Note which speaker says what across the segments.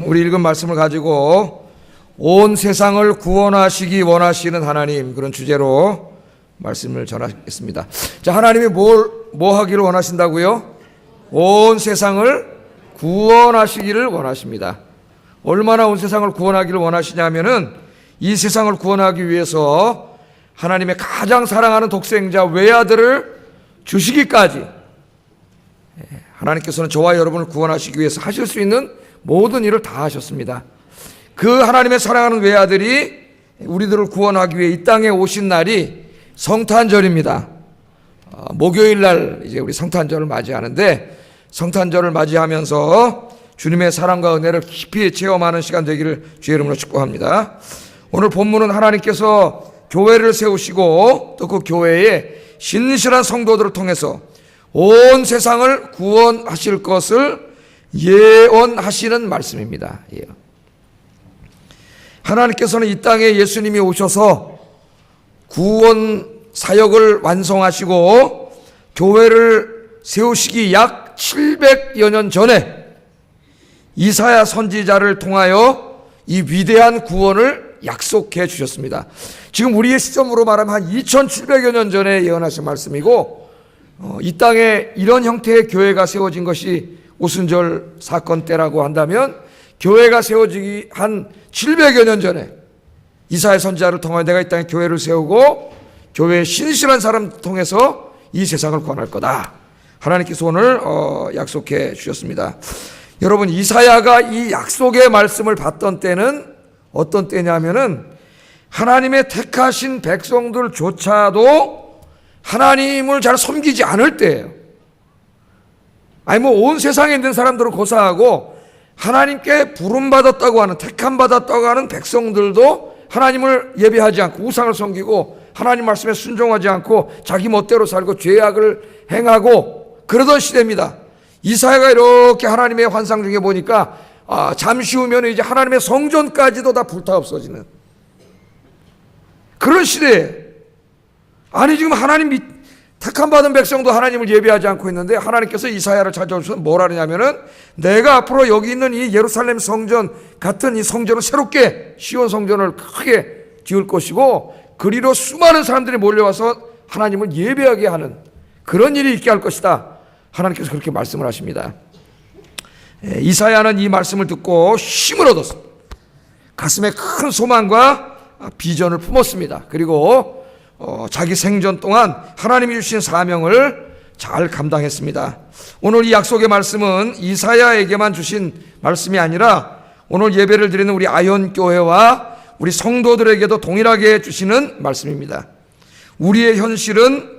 Speaker 1: 우리 읽은 말씀을 가지고 온 세상을 구원하시기 원하시는 하나님, 그런 주제로 말씀을 전하겠습니다. 자, 하나님이 뭐 하기를 원하신다고요? 온 세상을 구원하시기를 원하십니다. 얼마나 온 세상을 구원하기를 원하시냐면은 이 세상을 구원하기 위해서 하나님의 가장 사랑하는 독생자 외아들을 주시기까지 하나님께서는 저와 여러분을 구원하시기 위해서 하실 수 있는 모든 일을 다 하셨습니다. 그 하나님의 사랑하는 외아들이 우리들을 구원하기 위해 이 땅에 오신 날이 성탄절입니다. 목요일 날 이제 우리 성탄절을 맞이하는데, 성탄절을 맞이하면서 주님의 사랑과 은혜를 깊이 체험하는 시간 되기를 주의 이름으로 축복합니다. 오늘 본문은 하나님께서 교회를 세우시고 또 그 교회에 신실한 성도들을 통해서 온 세상을 구원하실 것을 예언하시는 말씀입니다. 하나님께서는 이 땅에 예수님이 오셔서 구원 사역을 완성하시고 교회를 세우시기 약 700여 년 전에 이사야 선지자를 통하여 이 위대한 구원을 약속해 주셨습니다. 지금 우리의 시점으로 말하면 한 2700여 년 전에 예언하신 말씀이고, 이 땅에 이런 형태의 교회가 세워진 것이 오순절 사건 때라고 한다면, 교회가 세워지기 한 700여 년 전에 이사야 선지자를 통하여 내가 이 땅에 교회를 세우고 교회의 신실한 사람 통해서 이 세상을 구원할 거다, 하나님께서 오늘 약속해 주셨습니다. 여러분, 이사야가 이 약속의 말씀을 받던 때는 어떤 때냐면은 하나님의 택하신 백성들조차도 하나님을 잘 섬기지 않을 때예요. 아니 뭐 온 세상에 있는 사람들은 고사하고 하나님께 부름받았다고 하는, 택함받았다고 하는 백성들도 하나님을 예배하지 않고 우상을 섬기고 하나님 말씀에 순종하지 않고 자기 멋대로 살고 죄악을 행하고 그러던 시대입니다. 이사야가 이렇게 하나님의 환상 중에 보니까 잠시 후면 이제 하나님의 성전까지도 다 불타 없어지는 그런 시대에, 아니 지금 하나님 택함받은 백성도 하나님을 예배하지 않고 있는데 하나님께서 이사야를 찾아오셔서 뭐라 하냐면은 내가 앞으로 여기 있는 이 예루살렘 성전 같은 이 성전을 새롭게, 시온 성전을 크게 지을 것이고 그리로 수많은 사람들이 몰려와서 하나님을 예배하게 하는 그런 일이 있게 할 것이다, 하나님께서 그렇게 말씀을 하십니다. 이사야는 이 말씀을 듣고 힘을 얻었습니다. 가슴에 큰 소망과 비전을 품었습니다. 그리고 자기 생전 동안 하나님이 주신 사명을 잘 감당했습니다. 오늘 이 약속의 말씀은 이사야에게만 주신 말씀이 아니라 오늘 예배를 드리는 우리 아현교회와 우리 성도들에게도 동일하게 주시는 말씀입니다. 우리의 현실은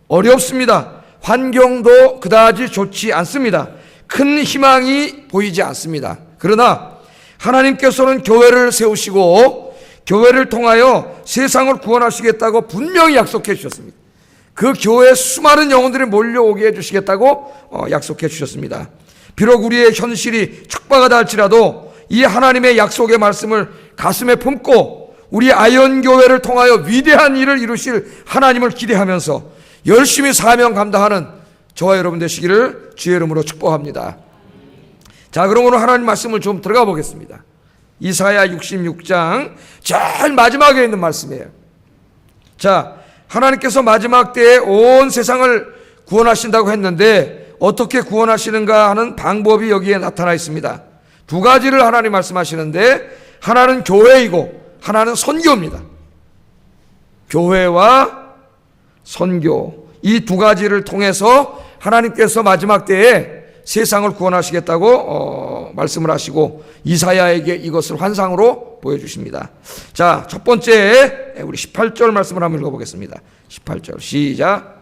Speaker 1: 어렵습니다. 환경도 그다지 좋지 않습니다. 큰 희망이 보이지 않습니다. 그러나 하나님께서는 교회를 세우시고 교회를 통하여 세상을 구원하시겠다고 분명히 약속해 주셨습니다. 그 교회에 수많은 영혼들이 몰려오게 해주시겠다고 약속해 주셨습니다. 비록 우리의 현실이 척박하다 할지라도 이 하나님의 약속의 말씀을 가슴에 품고 우리 아현교회를 통하여 위대한 일을 이루실 하나님을 기대하면서 열심히 사명 감당하는 저와 여러분 되시기를 주의 이름으로 축복합니다. 자, 그럼 오늘 하나님 말씀을 좀 들어가 보겠습니다. 이사야 66장 제일 마지막에 있는 말씀이에요. 자, 하나님께서 마지막 때에 온 세상을 구원하신다고 했는데 어떻게 구원하시는가 하는 방법이 여기에 나타나 있습니다. 두 가지를 하나님 말씀하시는데, 하나는 교회이고 하나는 선교입니다. 교회와 선교, 이 두 가지를 통해서 하나님께서 마지막 때에 세상을 구원하시겠다고 말씀을 하시고 이사야에게 이것을 환상으로 보여주십니다. 자, 첫 번째 우리 18절 말씀을 한번 읽어보겠습니다. 18절 시작.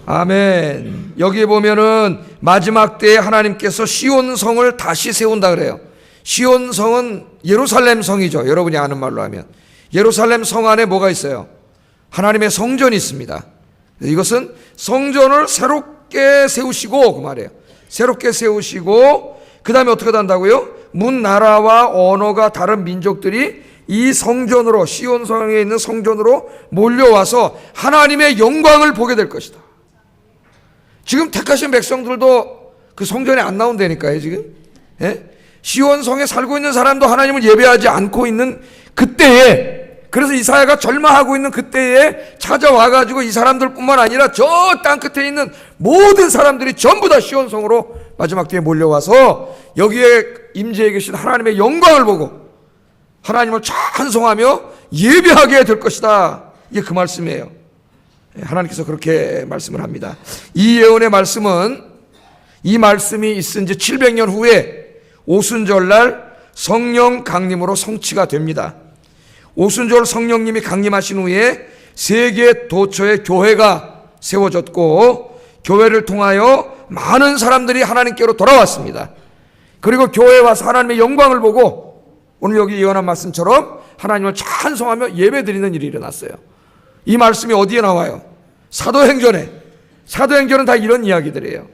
Speaker 1: 아멘. 여기 보면은 마지막 때에 하나님께서 시온 성을 다시 세운다 그래요. 시온 성은 예루살렘 성이죠. 여러분이 아는 말로 하면 예루살렘 성 안에 뭐가 있어요? 하나님의 성전이 있습니다. 이것은 성전을 새롭게 세우시고, 그 말이에요. 새롭게 세우시고 그 다음에 어떻게 한다고요? 문 나라와 언어가 다른 민족들이 이 성전으로, 시온성에 있는 성전으로 몰려와서 하나님의 영광을 보게 될 것이다. 지금 택하신 백성들도 그 성전에 안 나온다니까요, 지금. 예? 시온성에 살고 있는 사람도 하나님을 예배하지 않고 있는 그때에, 그래서 이사야가 절망하고 있는 그때에 찾아와가지고 이 사람들뿐만 아니라 저 땅끝에 있는 모든 사람들이 전부 다 시온성으로 마지막 때에 몰려와서 여기에 임재해 계신 하나님의 영광을 보고 하나님을 찬송하며 예배하게 될 것이다. 이게 그 말씀이에요. 하나님께서 그렇게 말씀을 합니다. 이 예언의 말씀은, 이 말씀이 있은 지 700년 후에 오순절날 성령 강림으로 성취가 됩니다. 오순절 성령님이 강림하신 후에 세계 도처의 교회가 세워졌고 교회를 통하여 많은 사람들이 하나님께로 돌아왔습니다. 그리고 교회에 와서 하나님의 영광을 보고 오늘 여기 예언한 말씀처럼 하나님을 찬송하며 예배드리는 일이 일어났어요. 이 말씀이 어디에 나와요? 사도행전에. 사도행전은 다 이런 이야기들이에요.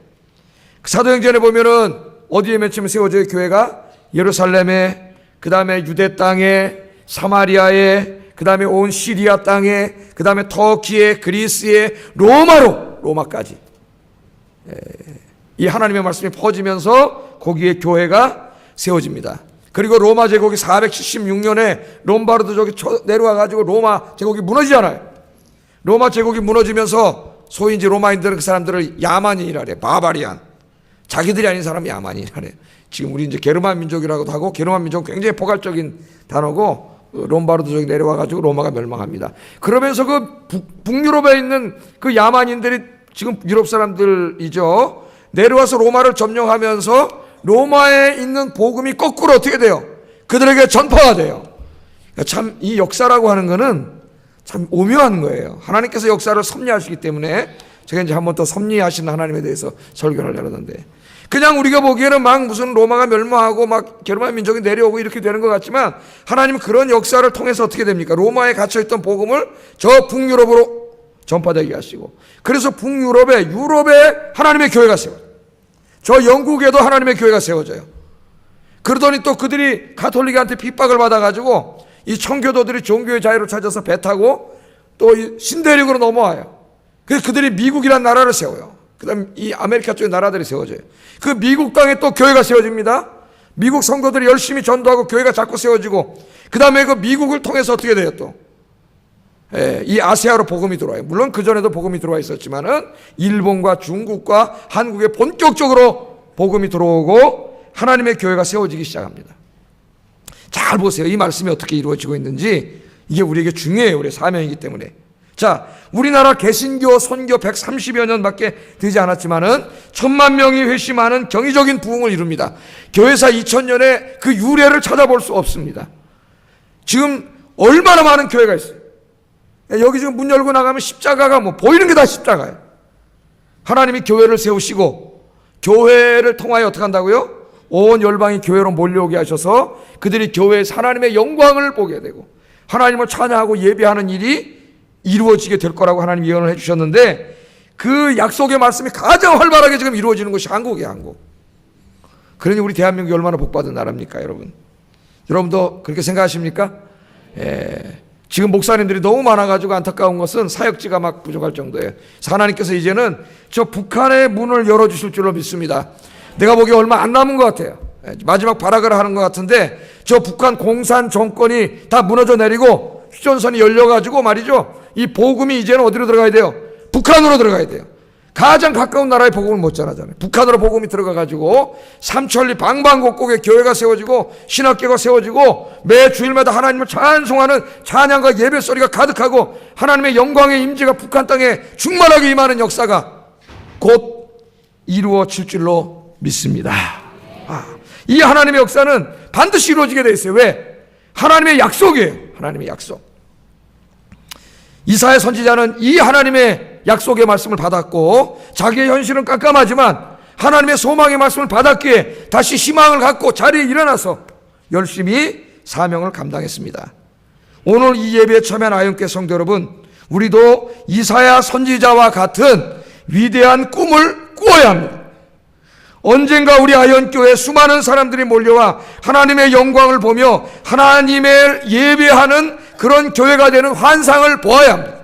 Speaker 1: 사도행전에 보면은 어디에 맨 처음에 세워져요? 교회가 예루살렘에, 그 다음에 유대 땅에, 사마리아에, 그 다음에 온 시리아 땅에, 그 다음에 터키에, 그리스에, 로마까지. 이 하나님의 말씀이 퍼지면서 거기에 교회가 세워집니다. 그리고 로마 제국이 476년에 롬바르드족이 내려와가지고 로마 제국이 무너지잖아요. 로마 제국이 무너지면서 소위 이제 로마인들은 그 사람들을 야만인이라 그래. 바바리안. 자기들이 아닌 사람이 야만인이라 그래. 지금 우리 이제 게르만 민족이라고도 하고, 게르만 민족은 굉장히 포괄적인 단어고, 롬바르드족이 내려와가지고 로마가 멸망합니다. 그러면서 그 북유럽에 있는 그 야만인들이 지금 유럽 사람들이죠. 내려와서 로마를 점령하면서 로마에 있는 복음이 거꾸로 어떻게 돼요? 그들에게 전파가 돼요. 참 이 역사라고 하는 거는 참 오묘한 거예요. 하나님께서 역사를 섭리하시기 때문에 제가 이제 한번 더 섭리하신 하나님에 대해서 설교를 하려는데, 그냥 우리가 보기에는 막 무슨 로마가 멸망하고 막 게르만 민족이 내려오고 이렇게 되는 것 같지만 하나님은 그런 역사를 통해서 어떻게 됩니까? 로마에 갇혀있던 복음을 저 북유럽으로 전파되게 하시고, 그래서 북유럽에, 유럽에 하나님의 교회가 세워져요. 저 영국에도 하나님의 교회가 세워져요. 그러더니 또 그들이 가톨릭한테 핍박을 받아가지고 이 청교도들이 종교의 자유를 찾아서 배 타고 또 신대륙으로 넘어와요. 그래서 그들이 미국이라는 나라를 세워요. 그 다음 이 아메리카 쪽의 나라들이 세워져요. 그 미국 땅에 또 교회가 세워집니다. 미국 성도들이 열심히 전도하고 교회가 자꾸 세워지고, 그 다음에 그 미국을 통해서 어떻게 돼요 또? 이 아시아로 복음이 들어와요. 물론 그전에도 복음이 들어와 있었지만은 일본과 중국과 한국에 본격적으로 복음이 들어오고 하나님의 교회가 세워지기 시작합니다. 잘 보세요. 이 말씀이 어떻게 이루어지고 있는지. 이게 우리에게 중요해요. 우리의 사명이기 때문에. 자, 우리나라 개신교 선교 130여 년밖에 되지 않았지만은 1000만 명이 회심하는 경이적인 부흥을 이룹니다. 교회사 2000년에 그 유래를 찾아볼 수 없습니다. 지금 얼마나 많은 교회가 있어요. 여기 지금 문 열고 나가면 십자가가 뭐 보이는 게 다 십자가예요. 하나님이 교회를 세우시고 교회를 통하여 어떻게 한다고요? 온 열방이 교회로 몰려오게 하셔서 그들이 교회에서 하나님의 영광을 보게 되고 하나님을 찬양하고 예배하는 일이 이루어지게 될 거라고 하나님 예언을 해주셨는데, 그 약속의 말씀이 가장 활발하게 지금 이루어지는 것이 한국이에요. 한국. 그러니 우리 대한민국이 얼마나 복받은 나라입니까, 여러분? 여러분도 그렇게 생각하십니까? 지금 목사님들이 너무 많아가지고 안타까운 것은 사역지가 막 부족할 정도예요. 하나님께서 이제는 저 북한의 문을 열어주실 줄로 믿습니다. 내가 보기에 얼마 안 남은 것 같아요. 마지막 발악을 하는 것 같은데, 저 북한 공산 정권이 다 무너져 내리고 휴전선이 열려가지고 말이죠, 이 복음이 이제는 어디로 들어가야 돼요? 북한으로 들어가야 돼요. 가장 가까운 나라에 복음을 못 전하잖아요. 북한으로 복음이 들어가가지고 삼천리 방방곡곡에 교회가 세워지고 신학교가 세워지고 매 주일마다 하나님을 찬송하는 찬양과 예배 소리가 가득하고 하나님의 영광의 임재가 북한 땅에 충만하게 임하는 역사가 곧 이루어질 줄로 믿습니다. 이 하나님의 역사는 반드시 이루어지게 돼 있어요. 왜? 하나님의 약속이에요. 하나님의 약속. 이사야 선지자는 이 하나님의 약속의 말씀을 받았고 자기의 현실은 깜깜하지만 하나님의 소망의 말씀을 받았기에 다시 희망을 갖고 자리에 일어나서 열심히 사명을 감당했습니다. 오늘 이 예배에 참여한 아영교회 성도 여러분, 우리도 이사야 선지자와 같은 위대한 꿈을 꾸어야 합니다. 언젠가 우리 아현교회 수많은 사람들이 몰려와 하나님의 영광을 보며 하나님의 예배하는 그런 교회가 되는 환상을 보아야 합니다.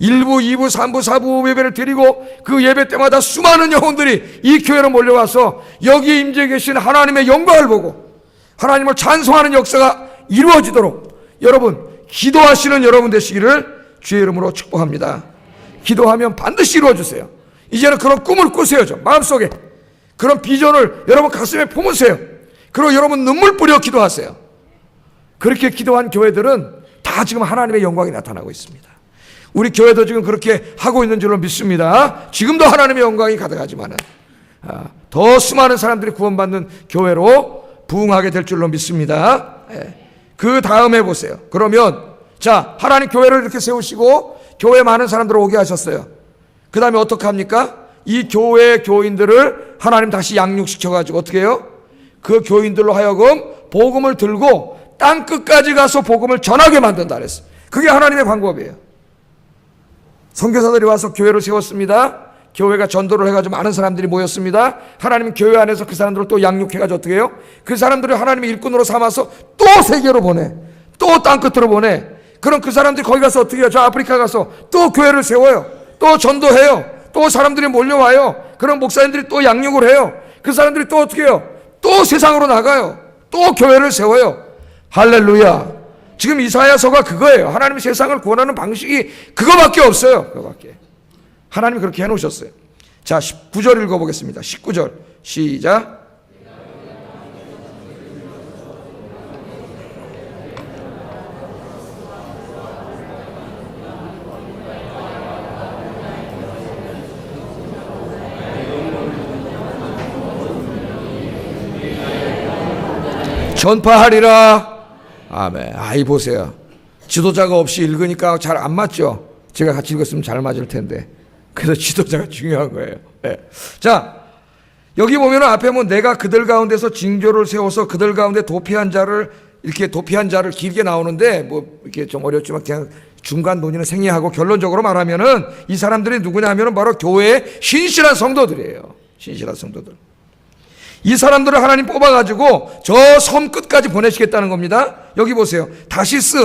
Speaker 1: 1부, 2부, 3부, 4부 예배를 드리고 그 예배 때마다 수많은 영혼들이 이 교회로 몰려와서 여기 임재 계신 하나님의 영광을 보고 하나님을 찬송하는 역사가 이루어지도록 여러분 기도하시는 여러분 되시기를 주의 이름으로 축복합니다. 기도하면 반드시 이루어주세요. 이제는 그런 꿈을 꾸세요. 좀 마음속에 그런 비전을 여러분 가슴에 품으세요. 그리고 여러분 눈물 뿌려 기도하세요. 그렇게 기도한 교회들은 다 지금 하나님의 영광이 나타나고 있습니다. 우리 교회도 지금 그렇게 하고 있는 줄로 믿습니다. 지금도 하나님의 영광이 가득하지만 더 수많은 사람들이 구원받는 교회로 부흥하게 될 줄로 믿습니다. 그 다음에 보세요. 그러면 자, 하나님 교회를 이렇게 세우시고 교회에 많은 사람들을 오게 하셨어요. 그 다음에 어떻게 합니까? 이 교회 교인들을 하나님 다시 양육시켜가지고 어떻게 해요? 그 교인들로 하여금 복음을 들고 땅 끝까지 가서 복음을 전하게 만든다 그랬어요. 그게 하나님의 방법이에요. 선교사들이 와서 교회를 세웠습니다. 교회가 전도를 해가지고 많은 사람들이 모였습니다. 하나님은 교회 안에서 그 사람들을 또 양육해가지고 어떻게 해요? 그 사람들을 하나님의 일꾼으로 삼아서 또 세계로 보내. 또 땅끝으로 보내. 그럼 그 사람들이 거기 가서 어떻게 해요? 저 아프리카 가서 또 교회를 세워요. 또 전도해요. 또 사람들이 몰려와요. 그럼 목사님들이 또 양육을 해요. 그 사람들이 또 어떻게 해요? 또 세상으로 나가요. 또 교회를 세워요. 할렐루야. 지금 이사야서가 그거예요. 하나님이 세상을 구원하는 방식이 그거밖에 없어요. 그거밖에. 하나님이 그렇게 해놓으셨어요. 자, 19절 읽어보겠습니다. 19절 시작. 전파하리라. 아멘. 아이 보세요. 지도자가 없이 읽으니까 잘 안 맞죠. 제가 같이 읽었으면 잘 맞을 텐데. 그래서 지도자가 중요한 거예요. 네. 자, 여기 보면 앞에 뭐 내가 그들 가운데서 징조를 세워서 그들 가운데 도피한 자를 이렇게 도피한 자를 길게 나오는데 뭐 이렇게 좀 어렵지만 그냥 중간 논의는 생략하고 결론적으로 말하면은 이 사람들이 누구냐 하면은 바로 교회의 신실한 성도들이에요. 신실한 성도들. 이 사람들을 하나님 뽑아가지고 저 섬 끝까지 보내시겠다는 겁니다. 여기 보세요. 다시스.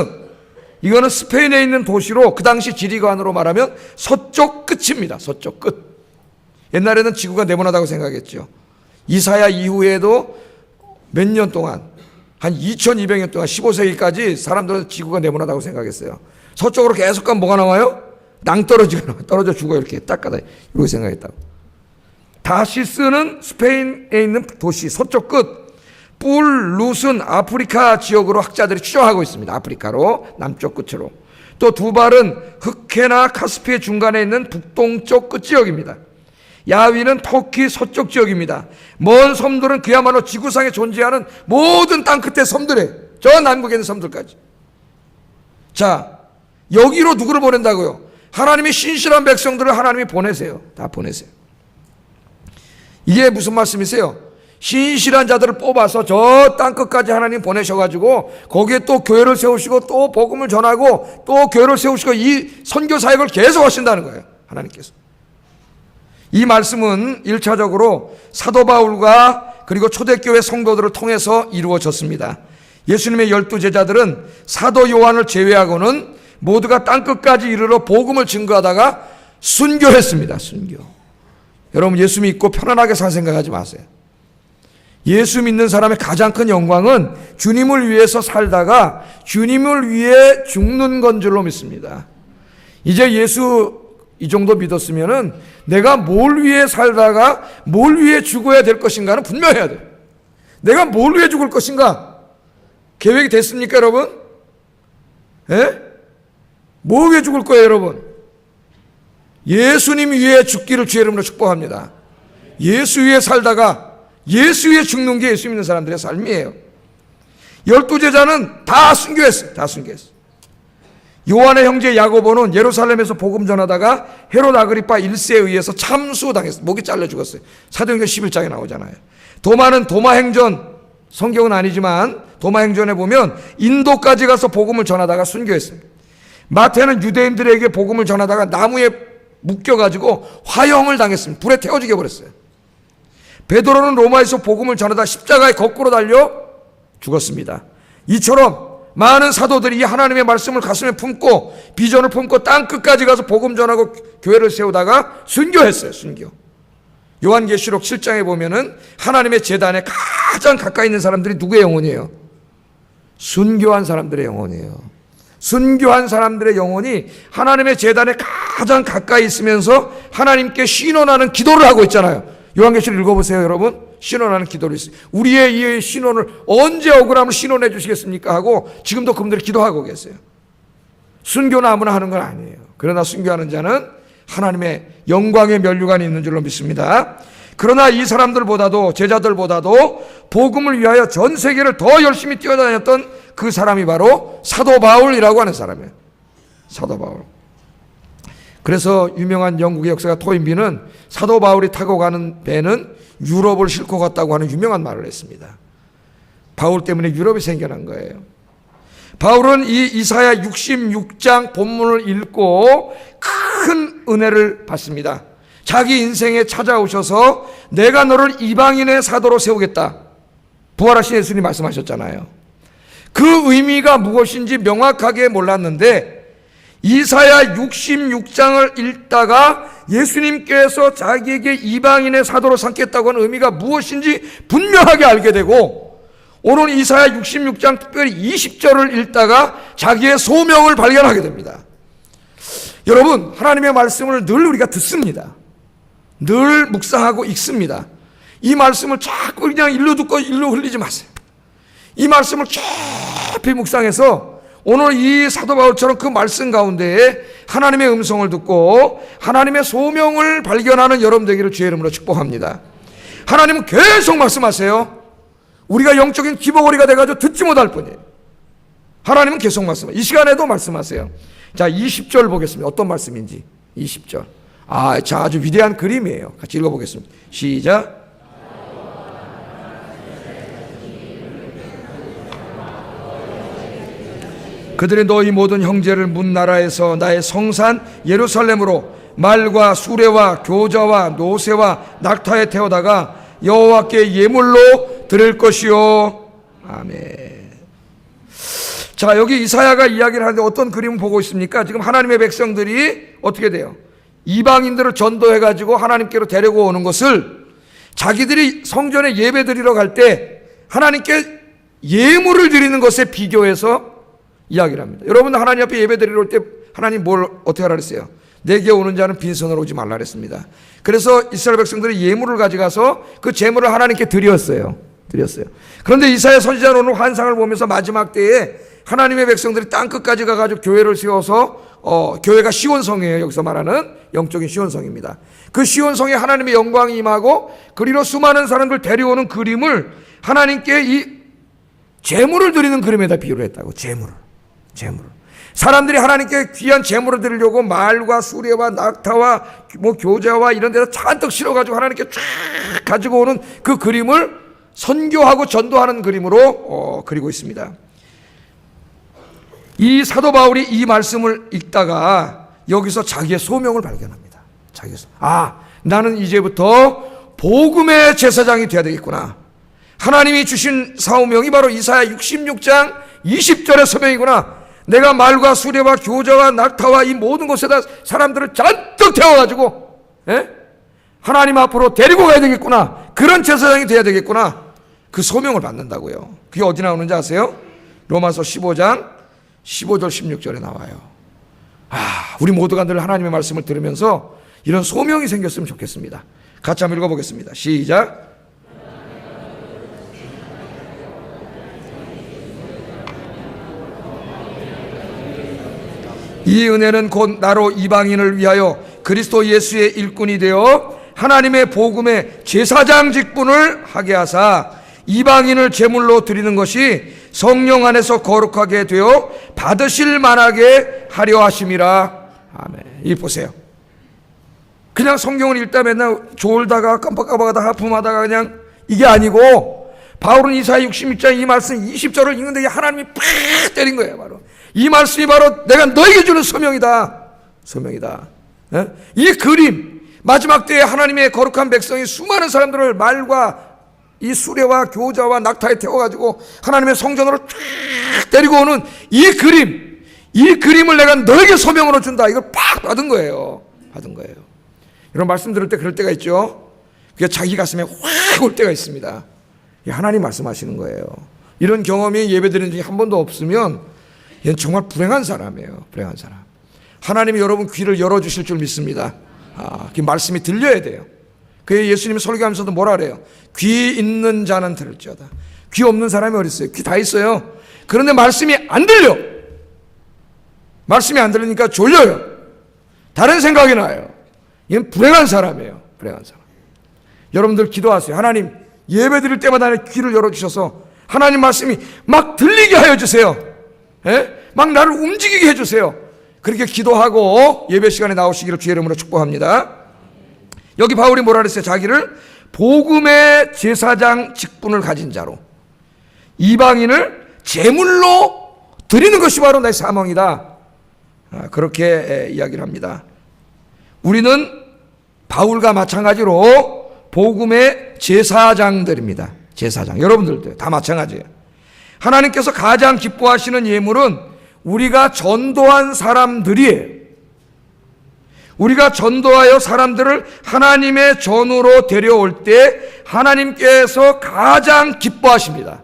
Speaker 1: 이거는 스페인에 있는 도시로 그 당시 지리관으로 말하면 서쪽 끝입니다. 서쪽 끝. 옛날에는 지구가 네모나다고 생각했죠. 이사야 이후에도 몇 년 동안 한 2200년 동안 15세기까지 사람들은 지구가 네모나다고 생각했어요. 서쪽으로 계속 가면 뭐가 나와요? 낭떠러지가 떨어져 죽어 이렇게 딱 가다 이렇게 생각했다고. 다시스는 스페인에 있는 도시 서쪽 끝. 뿔, 룻은 아프리카 지역으로 학자들이 추정하고 있습니다. 아프리카로 남쪽 끝으로. 또 두발은 흑해나 카스피의 중간에 있는 북동쪽 끝 지역입니다. 야위는 터키 서쪽 지역입니다. 먼 섬들은 그야말로 지구상에 존재하는 모든 땅 끝의 섬들에 저 남북에 있는 섬들까지. 자, 여기로 누구를 보낸다고요? 하나님이 신실한 백성들을 하나님이 보내세요. 다 보내세요. 이게 무슨 말씀이세요? 신실한 자들을 뽑아서 저 땅끝까지 하나님 보내셔가지고 거기에 또 교회를 세우시고 또 복음을 전하고 또 교회를 세우시고 이 선교 사역을 계속 하신다는 거예요. 하나님께서. 이 말씀은 1차적으로 사도 바울과 그리고 초대교회 성도들을 통해서 이루어졌습니다. 예수님의 12제자들은 사도 요한을 제외하고는 모두가 땅끝까지 이르러 복음을 증거하다가 순교했습니다. 순교. 여러분 예수 믿고 편안하게 살 생각하지 마세요. 예수 믿는 사람의 가장 큰 영광은 주님을 위해서 살다가 주님을 위해 죽는 건 줄로 믿습니다. 이제 예수 이 정도 믿었으면은 내가 뭘 위해 살다가 뭘 위해 죽어야 될 것인가는 분명해야 돼요. 내가 뭘 위해 죽을 것인가? 계획이 됐습니까, 여러분? 예? 뭐 위해 죽을 거예요, 여러분? 예수님 위해 죽기를 주의 이름으로 축복합니다. 예수 위해 살다가 예수 위해 죽는 게 예수 믿는 사람들의 삶이에요. 12제자는 다 순교했어요. 다 순교했어요. 요한의 형제 야고보는 예루살렘에서 복음 전하다가 헤롯 아그리파 1세에 의해서 참수당했어요. 목이 잘려 죽었어요. 사도행전 11장에 나오잖아요. 도마는 도마행전, 성경은 아니지만 도마행전에 보면 인도까지 가서 복음을 전하다가 순교했습니다. 마태는 유대인들에게 복음을 전하다가 나무에 묶여가지고 화형을 당했습니다. 불에 태워 죽여버렸어요. 베드로는 로마에서 복음을 전하다 십자가에 거꾸로 달려 죽었습니다. 이처럼 많은 사도들이 이 하나님의 말씀을 가슴에 품고 비전을 품고 땅 끝까지 가서 복음 전하고 교회를 세우다가 순교했어요. 순교. 요한계시록 7장에 보면은 하나님의 제단에 가장 가까이 있는 사람들이 누구의 영혼이에요? 순교한 사람들의 영혼이에요. 순교한 사람들의 영혼이 하나님의 제단에 가장 가까이 있으면서 하나님께 신원하는 기도를 하고 있잖아요. 요한계시록 읽어보세요, 여러분. 신원하는 기도를 있어요. 우리의 이 신원을 언제 억울함을 신원해 주시겠습니까? 하고 지금도 그분들이 기도하고 계세요. 순교는 아무나 하는 건 아니에요. 그러나 순교하는 자는 하나님의 영광의 면류관이 있는 줄로 믿습니다. 그러나 이 사람들보다도, 제자들보다도 복음을 위하여 전 세계를 더 열심히 뛰어다녔던 그 사람이 바로 사도 바울이라고 하는 사람이에요. 사도 바울. 그래서 유명한 영국의 역사가 토인비는 사도 바울이 타고 가는 배는 유럽을 싣고 갔다고 하는 유명한 말을 했습니다. 바울 때문에 유럽이 생겨난 거예요. 바울은 이 이사야 66장 본문을 읽고 큰 은혜를 받습니다. 자기 인생에 찾아오셔서 내가 너를 이방인의 사도로 세우겠다. 부활하신 예수님이 말씀하셨잖아요. 그 의미가 무엇인지 명확하게 몰랐는데 이사야 66장을 읽다가 예수님께서 자기에게 이방인의 사도로 삼겠다고 하는 의미가 무엇인지 분명하게 알게 되고 오늘 이사야 66장 특별히 20절을 읽다가 자기의 소명을 발견하게 됩니다. 여러분, 하나님의 말씀을 늘 우리가 듣습니다. 늘 묵상하고 읽습니다. 이 말씀을 자꾸 그냥 일로 듣고 일로 흘리지 마세요. 이 말씀을 깊이 묵상해서 오늘 이 사도 바울처럼 그 말씀 가운데에 하나님의 음성을 듣고 하나님의 소명을 발견하는 여러분 되기를 주의 이름으로 축복합니다. 하나님은 계속 말씀하세요. 우리가 영적인 기복거리가 돼가지고 듣지 못할 뿐이에요. 하나님은 계속 말씀하세요. 이 시간에도 말씀하세요. 자, 20절 보겠습니다. 어떤 말씀인지. 20절. 아주 위대한 그림이에요. 같이 읽어보겠습니다. 시작. 그들이 너희 모든 형제를 문 나라에서 나의 성산 예루살렘으로 말과 수레와 교자와 노새와 낙타에 태워다가 여호와께 예물로 드릴 것이요. 아멘. 자, 여기 이사야가 이야기를 하는데 어떤 그림을 보고 있습니까? 지금 하나님의 백성들이 어떻게 돼요? 이방인들을 전도해가지고 하나님께로 데리고 오는 것을 자기들이 성전에 예배 드리러 갈 때 하나님께 예물을 드리는 것에 비교해서 이야기를 합니다. 여러분, 하나님 앞에 예배 드리러 올 때 하나님 뭘 어떻게 하라 그랬어요? 내게 오는 자는 빈손으로 오지 말라 그랬습니다. 그래서 이스라엘 백성들이 예물을 가져가서 그 제물을 하나님께 드렸어요. 그런데 이사야 선지자는 오늘 환상을 보면서 마지막 때에 하나님의 백성들이 땅 끝까지 가가지고 교회를 세워서 교회가 시온성이에요. 여기서 말하는 영적인 시온성입니다. 그 시온성에 하나님의 영광이 임하고 그리로 수많은 사람들 데려오는 그림을 하나님께 이 제물을 드리는 그림에다 비유를 했다고. 제물을. 사람들이 하나님께 귀한 제물을 드리려고 말과 수레와 낙타와 교자와 이런 데서 잔뜩 실어가지고 하나님께 쫙 가지고 오는 그 그림을 선교하고 전도하는 그림으로 그리고 있습니다. 이 사도 바울이 이 말씀을 읽다가 여기서 자기의 소명을 발견합니다. 나는 이제부터 복음의 제사장이 되어야 되겠구나. 하나님이 주신 사명이 바로 이사야 66장 20절의 소명이구나. 내가 말과 수레와 교자와 낙타와 이 모든 곳에다 사람들을 잔뜩 태워가지고 하나님 앞으로 데리고 가야 되겠구나. 그런 제사장이 되어야 되겠구나. 그 소명을 받는다고요. 그게 어디 나오는지 아세요? 로마서 15장 15절 16절에 나와요. 우리 모두가 늘 하나님의 말씀을 들으면서 이런 소명이 생겼으면 좋겠습니다. 같이 한번 읽어보겠습니다. 시작. 이 은혜는 곧 나로 이방인을 위하여 그리스도 예수의 일꾼이 되어 하나님의 복음의 제사장 직분을 하게 하사 이방인을 제물로 드리는 것이 성령 안에서 거룩하게 되어 받으실 만하게 하려 하심이라. 아멘. 이 보세요. 그냥 성경을 읽다 맨날 졸다가 깜빡깜빡하다 하품하다가 그냥 이게 아니고 바울은 이사야 66장 이 말씀 20절을 읽는데 하나님이 팍 때린 거예요. 바로 이 말씀이 바로 내가 너에게 주는 소명이다. 이 그림, 마지막 때에 하나님의 거룩한 백성이 수많은 사람들을 말과 이 수레와 교자와 낙타에 태워가지고 하나님의 성전으로 쫙 데리고 오는 이 그림을 내가 너에게 소명으로 준다. 이걸 팍 받은 거예요. 이런 말씀 들을 때 그럴 때가 있죠. 그게 자기 가슴에 확 올 때가 있습니다. 하나님 말씀하시는 거예요. 이런 경험이 예배드린 적이 한 번도 없으면 얘는 정말 불행한 사람이에요. 불행한 사람. 하나님이 여러분 귀를 열어주실 줄 믿습니다. 그 말씀이 들려야 돼요. 그게 예수님이 설교하면서도 뭐라 그래요? 귀 있는 자는 들을지어다. 귀 없는 사람이 어디 있어요? 귀 다 있어요. 그런데 말씀이 안 들려. 말씀이 안 들리니까 졸려요. 다른 생각이 나요. 얘는 불행한 사람이에요. 불행한 사람. 여러분들 기도하세요. 하나님, 예배 드릴 때마다 내 귀를 열어주셔서 하나님 말씀이 막 들리게 하여 주세요. 막 나를 움직이게 해주세요. 그렇게 기도하고 예배 시간에 나오시기를 주의 이름으로 축복합니다. 여기 바울이 뭐라 그랬어요? 자기를 복음의 제사장 직분을 가진 자로, 이방인을 제물로 드리는 것이 바로 나의 사명이다. 그렇게 이야기를 합니다. 우리는 바울과 마찬가지로 복음의 제사장들입니다. 제사장. 여러분들도 다 마찬가지예요. 하나님께서 가장 기뻐하시는 예물은 우리가 전도한 사람들이에요. 우리가 전도하여 사람들을 하나님의 전으로 데려올 때 하나님께서 가장 기뻐하십니다.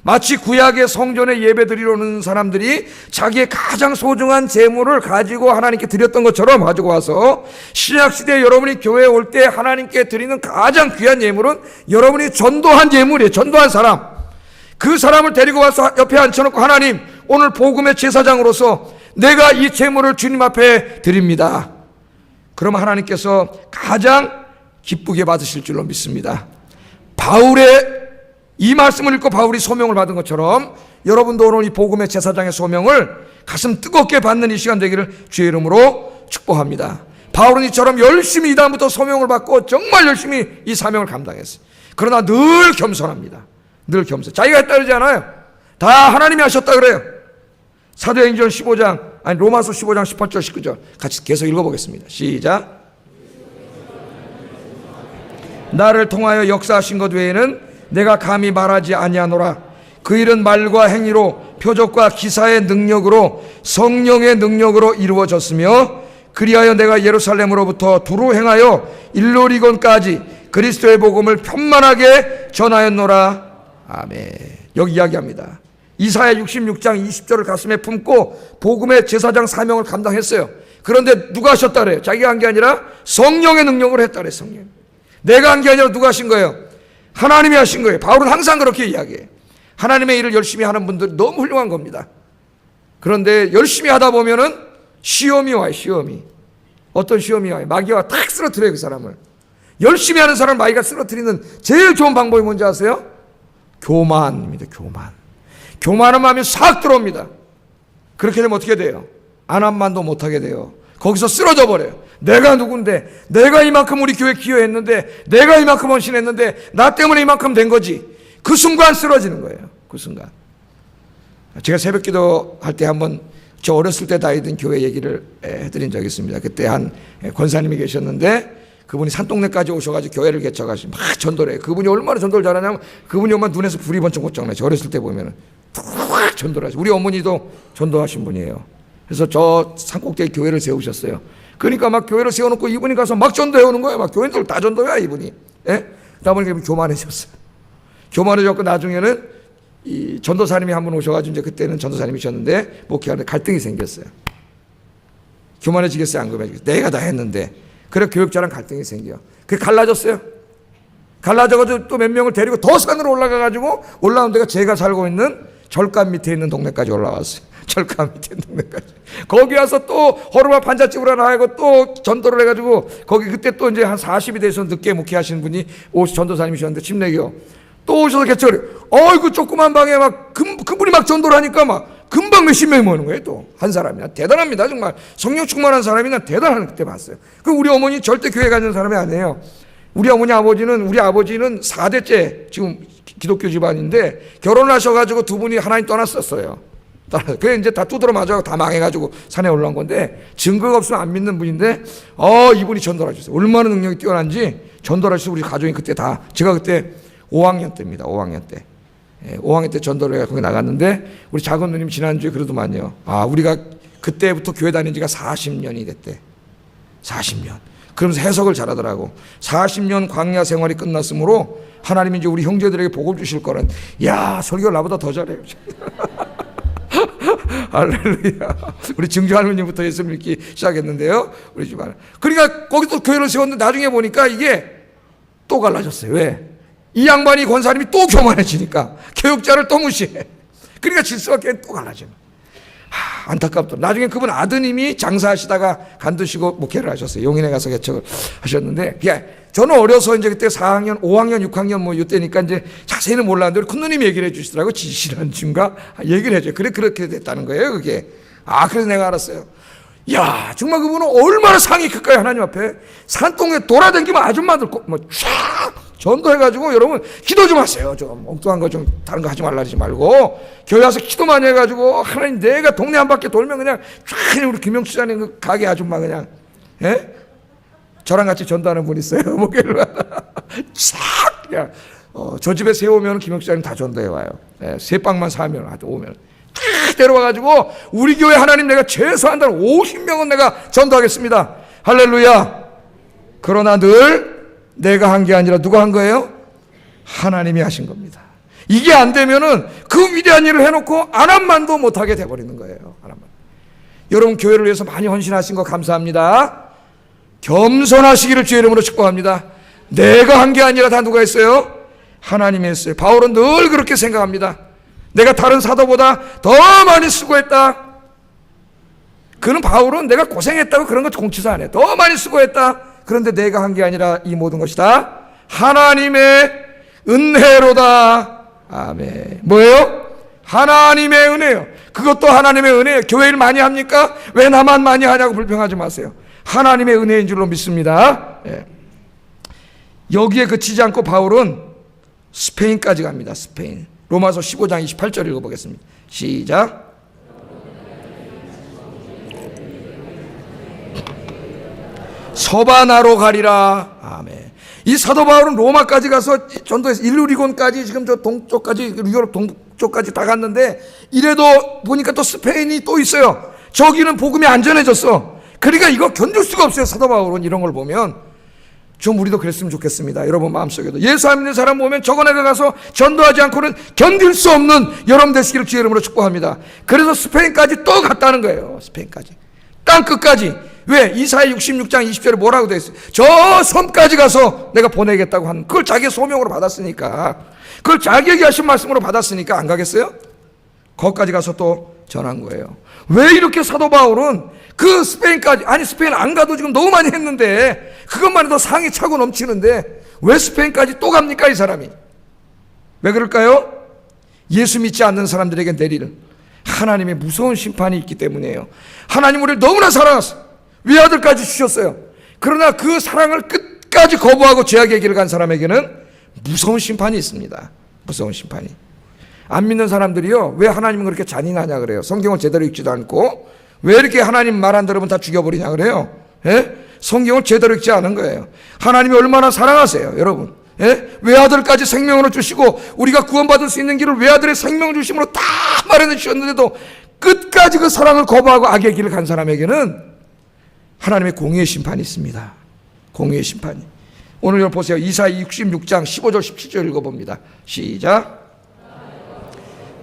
Speaker 1: 마치 구약의 성전에 예배드리러 오는 사람들이 자기의 가장 소중한 재물을 가지고 하나님께 드렸던 것처럼 가지고 와서 신약시대에 여러분이 교회에 올 때 하나님께 드리는 가장 귀한 예물은 여러분이 전도한 예물이에요. 전도한 사람. 그 사람을 데리고 와서 옆에 앉혀놓고 하나님, 오늘 복음의 제사장으로서 내가 이 재물을 주님 앞에 드립니다. 그럼 하나님께서 가장 기쁘게 받으실 줄로 믿습니다. 바울의 이 말씀을 읽고 바울이 소명을 받은 것처럼 여러분도 오늘 이 복음의 제사장의 소명을 가슴 뜨겁게 받는 이 시간 되기를 주의 이름으로 축복합니다. 바울은 이처럼 열심히 이 다음부터 소명을 받고 정말 열심히 이 사명을 감당했어요. 그러나 늘 겸손합니다. 늘 겸손. 자기가 했다 그러지 않아요. 다 하나님이 하셨다 그래요. 사도행전 15장, 아니 로마서 15장 18절 19절 같이 계속 읽어보겠습니다. 시작. 나를 통하여 역사하신 것 외에는 내가 감히 말하지 아니하노라. 그 일은 말과 행위로 표적과 기사의 능력으로 성령의 능력으로 이루어졌으며 그리하여 내가 예루살렘으로부터 두루 행하여 일로리곤까지 그리스도의 복음을 편만하게 전하였노라. 아멘. 여기 이야기합니다. 이사야 66장 20절을 가슴에 품고 복음의 제사장 사명을 감당했어요. 그런데 누가 하셨다 그래요? 자기가 한 게 아니라 성령의 능력으로 했다 그래요. 성령. 내가 한 게 아니라 누가 하신 거예요? 하나님이 하신 거예요. 바울은 항상 그렇게 이야기해요. 하나님의 일을 열심히 하는 분들 너무 훌륭한 겁니다. 그런데 열심히 하다 보면은 시험이 와요. 시험이. 어떤 시험이 와요? 마귀가 탁 쓰러뜨려요. 그 사람을. 열심히 하는 사람을 마귀가 쓰러뜨리는 제일 좋은 방법이 뭔지 아세요? 교만입니다. 교만한 마음이 싹 들어옵니다. 그렇게 되면 어떻게 돼요? 안함만도 못하게 돼요. 거기서 쓰러져 버려요. 내가 누군데, 내가 이만큼 우리 교회 기여했는데, 내가 이만큼 헌신했는데 나 때문에 이만큼 된 거지. 그 순간 쓰러지는 거예요. 그 순간. 제가 새벽기도 할 때 한번 저 어렸을 때 다니던 교회 얘기를 해드린 적이 있습니다. 그때 한 권사님이 계셨는데 그분이 산동네까지 오셔가지고 교회를 개척하시고 막 전도를 해요. 그분이 얼마나 전도를 잘하냐면 그분이 오면 눈에서 불이 번쩍번쩍 나요. 저 어렸을 때 보면은 탁 전도를 하시고 우리 어머니도 전도하신 분이에요. 그래서 저 산꼭대기 교회를 세우셨어요. 그러니까 막 교회를 세워놓고 이분이 가서 막 전도해 오는 거예요. 막 교인들 다 전도해 이분이. 예? 그러다 보니까 교만해졌어요. 교만해졌고 나중에는 이 전도사님이 한 분 오셔가지고 이제 그때는 전도사님이셨는데 목회하는데 갈등이 생겼어요. 교만해지겠어요? 안 교만해지겠어요? 내가 다 했는데. 그래 교육자랑 갈등이 생겨. 그게 갈라졌어요. 갈라져가지고 또 몇 명을 데리고 더 산으로 올라가가지고 올라온 데가 제가 살고 있는 절간 밑에 있는 동네까지 올라왔어요. 절간 밑에 있는 동네까지. 거기 와서 또 허름한 반잣집을 하나 하고 또 전도를 해가지고 거기 그때 또 이제 한 40이 돼서 늦게 목회하시는 분이 전도사님이셨는데 침례교 또 오셔서 개척을 해요. 어이구 조그만 방에 막 그분이 막 전도를 하니까 막 금방 몇십 명이 모이는 거예요. 또 한 사람이. 대단합니다. 정말 성령 충만한 사람이 난 대단한 그때 봤어요. 그 우리 어머니 절대 교회 가는 사람이 아니에요. 우리 어머니 아버지는 우리 아버지는 4대째 지금 기독교 집안인데 결혼하셔가지고 두 분이 하나님 떠났었어요. 그래 이제 다 두드러 맞아가지고 다 망해가지고 산에 올라온 건데, 증거가 없으면 안 믿는 분인데, 이분이 전도하셨어요. 얼마나 능력이 뛰어난지 전도하셔서 우리 가족이 그때 다, 제가 그때 5학년 때입니다. 5학년 때. 5학년 때 전도를 해서 거기 나갔는데, 우리 작은 누님 지난주에 그러더만요. 우리가 그때부터 교회 다닌 지가 40년이 됐대. 40년. 그러면서 해석을 잘하더라고. 40년 광야 생활이 끝났으므로 하나님이 이제 우리 형제들에게 복을 주실 거는, 야, 설교를 나보다 더 잘해요. 할렐루야. 우리 증조 할머니부터 예수 믿기 시작했는데요, 우리 집안. 그러니까 거기 또 교회를 세웠는데 나중에 보니까 이게 또 갈라졌어요. 왜? 이 양반이 권사님이 또 교만해지니까 교육자를 또 무시해. 그러니까 질서가 또 갈라져. 안타깝다. 나중에 그분 아드님이 장사하시다가 간두시고 목회를 하셨어요. 용인에 가서 개척을 하셨는데, 저는 어려서 이제 그때 4학년, 5학년, 6학년 뭐 이때니까 이제 자세히는 몰랐는데 우리 큰누님이 얘기를 해주시더라고. 지시란중가 얘기를 해줘요. 그래, 그렇게 됐다는 거예요, 그게. 그래서 내가 알았어요. 야, 정말 그분은 얼마나 상이 클까요, 하나님 앞에. 산동에 돌아다니면 아줌마들 뭐 쫙 전도해가지고, 여러분 기도 좀 하세요. 좀 엉뚱한 거 좀 다른 거 하지 말라지 말고 교회 와서 기도 많이 해가지고, 하나님 내가 동네 한 바퀴 돌면 그냥 쫙 우리 김영수자님 그 가게 아줌마 그냥, 저랑 같이 전도하는 분 있어요. 목회를 쫙 그냥 저 집에 새 오면 김영수자님 다 전도해 와요. 새 빵만 사면 아주 오면 쫙 데려와가지고, 우리 교회 하나님 내가 최소한 50명은 내가 전도하겠습니다. 할렐루야. 그러나 늘 내가 한 게 아니라 누가 한 거예요? 하나님이 하신 겁니다. 이게 안 되면은 그 위대한 일을 해놓고 안 한 만도 못하게 돼버리는 거예요. 안 한 만. 여러분 교회를 위해서 많이 헌신하신 거 감사합니다. 겸손하시기를 주의 이름으로 축복합니다. 내가 한 게 아니라 다 누가 했어요? 하나님이 했어요. 바울은 늘 그렇게 생각합니다. 내가 다른 사도보다 더 많이 수고했다. 그는 바울은 내가 고생했다고 그런 것 공치사 안 해. 더 많이 수고했다. 그런데 내가 한 게 아니라 이 모든 것이 다 하나님의 은혜로다. 아멘. 뭐예요? 하나님의 은혜요. 그것도 하나님의 은혜예요. 교회 일 많이 합니까? 왜 나만 많이 하냐고 불평하지 마세요. 하나님의 은혜인 줄로 믿습니다. 여기에 그치지 않고 바울은 스페인까지 갑니다. 스페인. 로마서 15장 28절 읽어보겠습니다. 시작. 서바나로 가리라. 아멘. 이 사도 바울은 로마까지 가서 전도해서 일루리곤까지, 지금 저 동쪽까지, 유럽 동쪽까지 다 갔는데, 이래도 보니까 또 스페인이 또 있어요. 저기는 복음이 안전해졌어. 그러니까 이거 견딜 수가 없어요. 사도 바울은 이런 걸 보면. 좀 우리도 그랬으면 좋겠습니다. 여러분 마음속에도 예수 안 믿는 사람 보면 저거 내가 가서 전도하지 않고는 견딜 수 없는 여러분 되시기를 주의 이름으로 축복합니다. 그래서 스페인까지 또 갔다는 거예요. 스페인까지, 땅 끝까지. 왜? 이사야 66장 20절에 뭐라고 되어 있어요? 저 섬까지 가서 내가 보내겠다고 한, 그걸 자기의 소명으로 받았으니까, 그걸 자기에게 하신 말씀으로 받았으니까 안 가겠어요? 거기까지 가서 또 전한 거예요. 왜 이렇게 사도 바울은 그 스페인까지, 아니 스페인 안 가도 지금 너무 많이 했는데, 그것만 해도 상이 차고 넘치는데 왜 스페인까지 또 갑니까, 이 사람이? 왜 그럴까요? 예수 믿지 않는 사람들에게 내릴 하나님의 무서운 심판이 있기 때문이에요. 하나님 우리를 너무나 사랑하셨어요. 외아들까지 주셨어요. 그러나 그 사랑을 끝까지 거부하고 죄악의 길을 간 사람에게는 무서운 심판이 있습니다. 무서운 심판이. 안 믿는 사람들이요, 왜 하나님은 그렇게 잔인하냐 그래요. 성경을 제대로 읽지도 않고 왜 이렇게 하나님 말 안 들으면 다 죽여버리냐 그래요. 성경을 제대로 읽지 않은 거예요. 하나님이 얼마나 사랑하세요, 여러분. 외아들까지 생명으로 주시고 우리가 구원받을 수 있는 길을 외아들의 생명을 주심으로 다 마련해 주셨는데도 끝까지 그 사랑을 거부하고 악의 길을 간 사람에게는 하나님의 공의의 심판이 있습니다. 공의의 심판이. 오늘 여러분 보세요. 이사야 66장 15절 17절 읽어봅니다. 시작.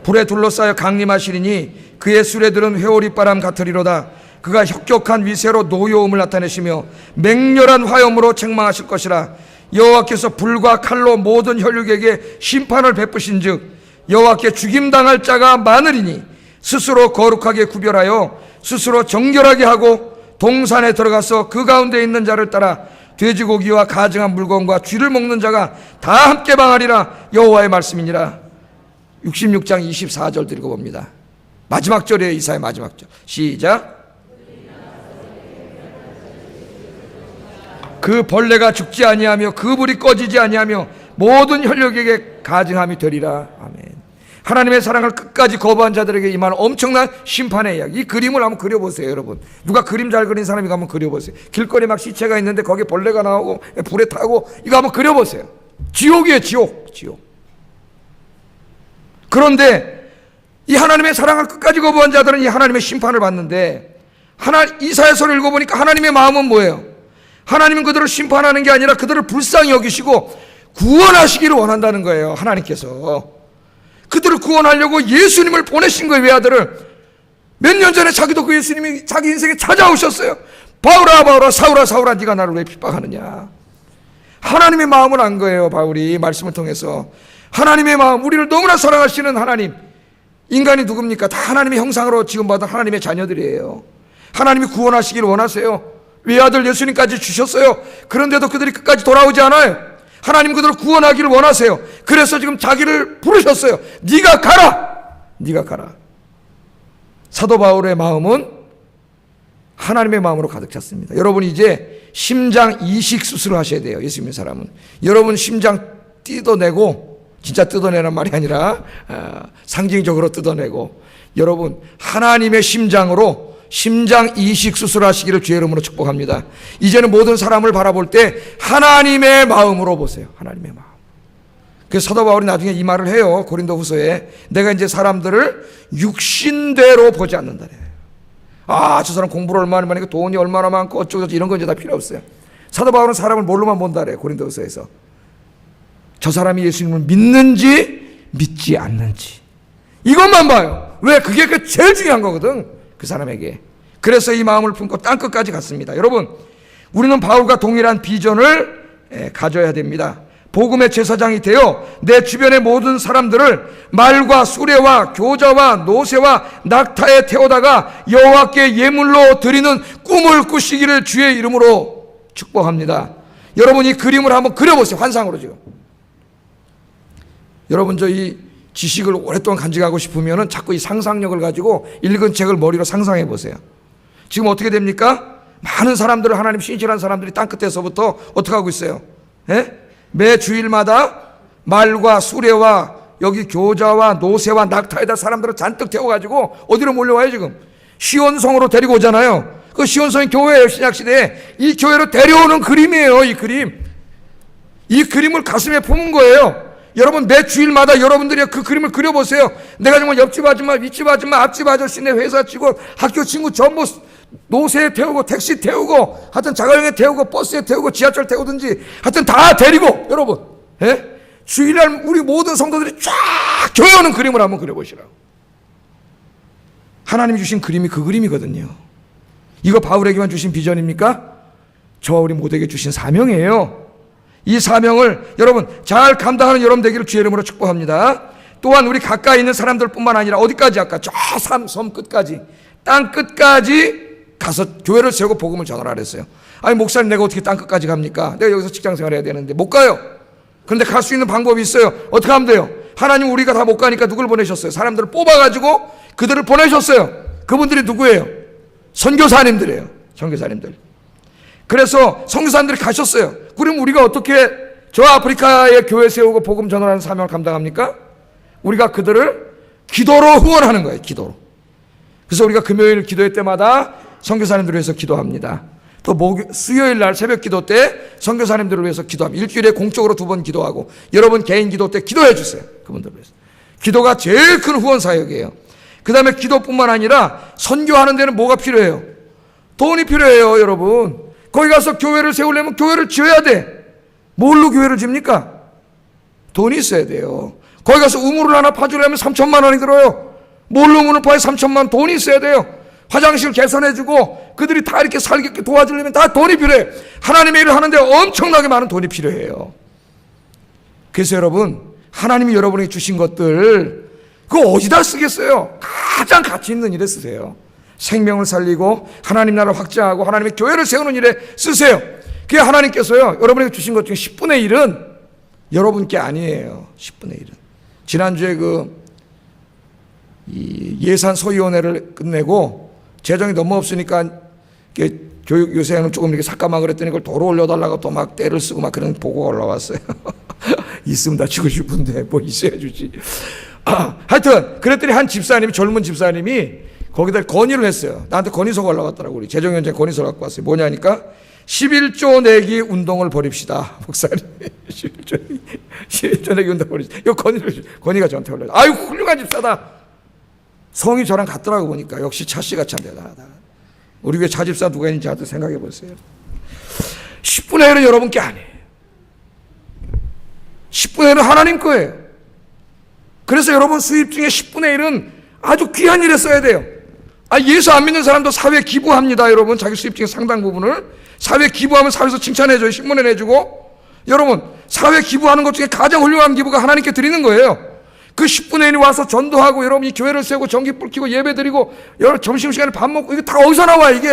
Speaker 1: 불에 둘러싸여 강림하시리니 그의 수레들은 회오리바람 같으리로다. 그가 혁격한 위세로 노여움을 나타내시며 맹렬한 화염으로 책망하실 것이라. 여호와께서 불과 칼로 모든 혈육에게 심판을 베푸신 즉 여호와께 죽임당할 자가 많으리니 스스로 거룩하게 구별하여 스스로 정결하게 하고 동산에 들어가서 그 가운데 있는 자를 따라 돼지고기와 가증한 물건과 쥐를 먹는 자가 다 함께 망하리라. 여호와의 말씀이니라. 66장 24절 읽어봅니다. 마지막 절이에요. 이사야 마지막 절. 시작. 그 벌레가 죽지 아니하며 그 불이 꺼지지 아니하며 모든 혈육에게 가증함이 되리라. 아멘. 하나님의 사랑을 끝까지 거부한 자들에게 임하는 엄청난 심판의 이야기. 이 그림을 한번 그려보세요, 여러분. 누가 그림 잘 그린 사람이 한번 그려보세요. 길거리에 막 시체가 있는데 거기에 벌레가 나오고 불에 타고, 이거 한번 그려보세요. 지옥이에요, 지옥. 그런데 이 하나님의 사랑을 끝까지 거부한 자들은 이 하나님의 심판을 받는데, 이사야서를 읽어보니까 하나님의 마음은 뭐예요? 하나님은 그들을 심판하는 게 아니라 그들을 불쌍히 여기시고 구원하시기를 원한다는 거예요. 하나님께서 그들을 구원하려고 예수님을 보내신 거예요. 외아들을. 몇 년 전에 자기도 그 예수님이 자기 인생에 찾아오셨어요. 바울아 바울아 사울아 사울아 네가 나를 왜 핍박하느냐. 하나님의 마음을 안 거예요. 바울이 말씀을 통해서 하나님의 마음, 우리를 너무나 사랑하시는 하나님. 인간이 누굽니까? 다 하나님의 형상으로 지음받은 하나님의 자녀들이에요. 하나님이 구원하시기를 원하세요. 외아들 예수님까지 주셨어요. 그런데도 그들이 끝까지 돌아오지 않아요. 하나님 그들을 구원하기를 원하세요. 그래서 지금 자기를 부르셨어요. 네가 가라. 사도 바울의 마음은 하나님의 마음으로 가득 찼습니다. 여러분 이제 심장 이식 수술을 하셔야 돼요. 예수 믿는 사람은. 여러분 심장 뜯어내고, 진짜 뜯어내는 말이 아니라 상징적으로 뜯어내고, 여러분 하나님의 심장으로 심장 이식 수술하시기를 주의 이름으로 축복합니다. 이제는 모든 사람을 바라볼 때 하나님의 마음으로 보세요. 하나님의 마음. 그래서 사도 바울이 나중에 이 말을 해요. 고린도 후서에. 내가 이제 사람들을 육신대로 보지 않는다. 저 사람 공부를 얼마나 많이 하고 돈이 얼마나 많고 어쩌고 이런 건 이제 다 필요 없어요. 사도 바울은 사람을 뭘로만 본다래. 고린도 후서에서. 저 사람이 예수님을 믿는지 믿지 않는지 이것만 봐요. 왜? 그게 제일 중요한 거거든, 그 사람에게. 그래서 이 마음을 품고 땅끝까지 갔습니다. 여러분, 우리는 바울과 동일한 비전을 가져야 됩니다. 복음의 제사장이 되어 내 주변의 모든 사람들을 말과 수레와 교자와 노새와 낙타에 태우다가 여호와께 예물로 드리는 꿈을 꾸시기를 주의 이름으로 축복합니다. 여러분 이 그림을 한번 그려보세요. 환상으로 지금. 여러분 이 지식을 오랫동안 간직하고 싶으면 자꾸 이 상상력을 가지고 읽은 책을 머리로 상상해 보세요. 지금 어떻게 됩니까? 많은 사람들을, 하나님 신실한 사람들이 땅끝에서부터 어떻게 하고 있어요? 매 주일마다 말과 수레와 여기 교자와 노새와 낙타에다 사람들을 잔뜩 태워가지고 어디로 몰려와요? 지금 시온성으로 데리고 오잖아요. 그 시온성이 교회예요. 신약시대에. 이 교회로 데려오는 그림이에요. 이 그림. 이 그림을 가슴에 품은 거예요. 여러분 매 주일마다 여러분들이 그 그림을 그려보세요. 내가 정말 옆집 아줌마, 윗집 아줌마, 앞집 아저씨, 내 회사 직원, 학교 친구 전부 노새에 태우고 택시 태우고 하여튼 자가용에 태우고 버스에 태우고 지하철 태우든지 하여튼 다 데리고, 여러분 주일날 우리 모든 성도들이 쫙 교회 오는 그림을 한번 그려보시라고. 하나님이 주신 그림이 그 그림이거든요. 이거 바울에게만 주신 비전입니까? 저와 우리 모두에게 주신 사명이에요. 이 사명을 여러분 잘 감당하는 여러분 되기를 주의 이름으로 축복합니다. 또한 우리 가까이 있는 사람들뿐만 아니라 어디까지 할까? 저 섬 끝까지, 땅 끝까지 가서 교회를 세우고 복음을 전하라 그랬어요. 아니 목사님 내가 어떻게 땅 끝까지 갑니까? 내가 여기서 직장생활 해야 되는데 못 가요. 그런데 갈 수 있는 방법이 있어요. 어떻게 하면 돼요? 하나님 우리가 다 못 가니까 누굴 보내셨어요? 사람들을 뽑아가지고 그들을 보내셨어요. 그분들이 누구예요? 선교사님들이에요. 선교사님들. 그래서 선교사님들이 가셨어요. 그럼 우리가 어떻게 저 아프리카에 교회 세우고 복음 전하는 사명을 감당합니까? 우리가 그들을 기도로 후원하는 거예요. 기도로. 그래서 우리가 금요일 기도회 때마다 선교사님들을 위해서 기도합니다. 또 수요일 날 새벽 기도 때 선교사님들을 위해서 기도합니다. 일주일에 공적으로 2번 기도하고 여러분 개인 기도 때 기도해 주세요. 그분들을 위해서. 기도가 제일 큰 후원 사역이에요. 그 다음에 기도뿐만 아니라 선교하는 데는 뭐가 필요해요? 돈이 필요해요. 여러분 거기 가서 교회를 세우려면 교회를 지어야 돼. 뭘로 교회를 집니까? 돈이 있어야 돼요. 거기 가서 우물을 하나 파주려면 3천만 원이 들어요. 뭘로 우물을 파야 3천만 원? 돈이 있어야 돼요. 화장실 개선해주고 그들이 다 이렇게 살게 도와주려면 다 돈이 필요해. 하나님의 일을 하는데 엄청나게 많은 돈이 필요해요. 그래서 여러분 하나님이 여러분에게 주신 것들 그거 어디다 쓰겠어요? 가장 가치 있는 일에 쓰세요. 생명을 살리고 하나님 나라를 확장하고 하나님의 교회를 세우는 일에 쓰세요. 그게 하나님께서요 여러분에게 주신 것 중에 10분의 1은 여러분께 아니에요. 10분의 1은. 지난주에 이 예산 소위원회를 끝내고 재정이 너무 없으니까 교육 요새는 조금 이렇게 삭감하고 그랬더니 그걸 도로 올려달라고 또 막 떼를 쓰고 막 그런 보고가 올라왔어요. 있으면 다 주고 싶은데 뭐 있어야 주지. 하여튼 그랬더니 한 집사님이, 젊은 집사님이 거기다 건의를 했어요. 나한테 건의서가 올라갔더라고. 우리 재정연장 건의서 갖고 왔어요. 뭐냐니까 11조 내기 운동을 벌입시다. 목사님 11조 내기 운동 벌입시다. 이 건의가 저한테 올라요. 아유 훌륭한 집사다. 성이 저랑 같더라고. 보니까 역시 차씨가 참 대단하다. 우리 교회 차집사 누가 있는지 한번 생각해 보세요. 10분의 1은 여러분 게 아니에요. 10분의 1은 하나님 거예요. 그래서 여러분 수입 중에 10분의 1은 아주 귀한 일에 써야 돼요. 예수 안 믿는 사람도 사회 기부합니다. 여러분 자기 수입 중에 상당 부분을 사회 기부하면 사회에서 칭찬해줘요. 신문에 내주고. 여러분 사회 기부하는 것 중에 가장 훌륭한 기부가 하나님께 드리는 거예요. 그 10분의 1이 와서 전도하고 여러분이 교회를 세우고 전기불 켜고 예배 드리고 점심시간에 밥 먹고 이게 다 어디서 나와 이게.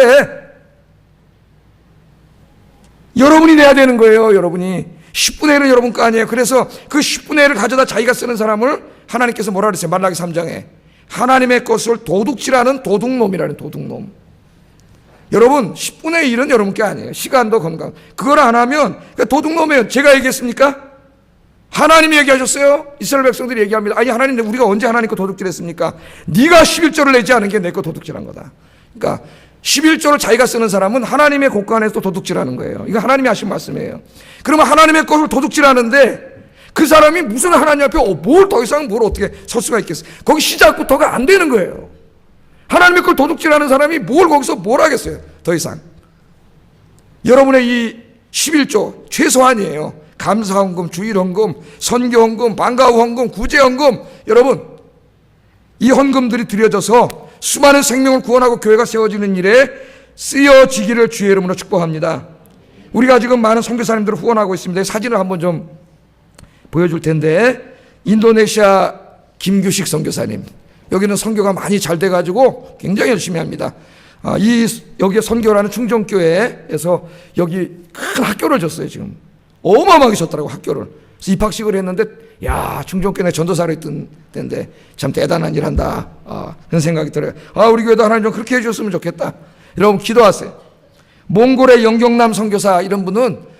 Speaker 1: 여러분이 내야 되는 거예요. 여러분이 10분의 1은 여러분 거 아니에요. 그래서 그 10분의 1을 가져다 자기가 쓰는 사람을 하나님께서 뭐라 그랬어요? 말라기 3장에 하나님의 것을 도둑질하는 도둑놈이라는 도둑놈. 여러분 10분의 1은 여러분 게 아니에요. 시간도 건강 그걸 안 하면 도둑놈이에요. 제가 얘기했습니까? 하나님이 얘기하셨어요. 이스라엘 백성들이 얘기합니다. 아니 하나님 우리가 언제 하나님 거 도둑질했습니까? 네가 11조를 내지 않은 게 내 거 도둑질한 거다. 그러니까 11조를 자기가 쓰는 사람은 하나님의 곳간에서 도둑질하는 거예요. 이거 하나님이 하신 말씀이에요. 그러면 하나님의 것을 도둑질하는데 그 사람이 무슨 하나님 앞에 뭘 더 이상 뭘 어떻게 설 수가 있겠어요? 거기 시작부터가 안 되는 거예요. 하나님의 걸 도둑질하는 사람이 뭘 거기서 뭘 하겠어요? 더 이상. 여러분의 이 11조 최소한이에요. 감사헌금, 주일헌금, 선교헌금, 방과후헌금, 구제헌금. 여러분 이 헌금들이 드려져서 수많은 생명을 구원하고 교회가 세워지는 일에 쓰여지기를 주의 이름으로 축복합니다. 우리가 지금 많은 선교사님들을 후원하고 있습니다. 사진을 한번 좀 보여줄 텐데 인도네시아 김규식 선교사님, 여기는 선교가 많이 잘 돼가지고 굉장히 열심히 합니다. 여기에 선교라는 충정교회에서 여기 큰 학교를 줬어요. 지금 어마어마하게 줬더라고 학교를. 그래서 입학식을 했는데 야 충정교회 전도사로 있던 때인데 참 대단한 일 한다 그런 생각이 들어요. 우리 교회도 하나님 좀 그렇게 해줬으면 좋겠다. 여러분 기도하세요. 몽골의 영경남 선교사 이런 분은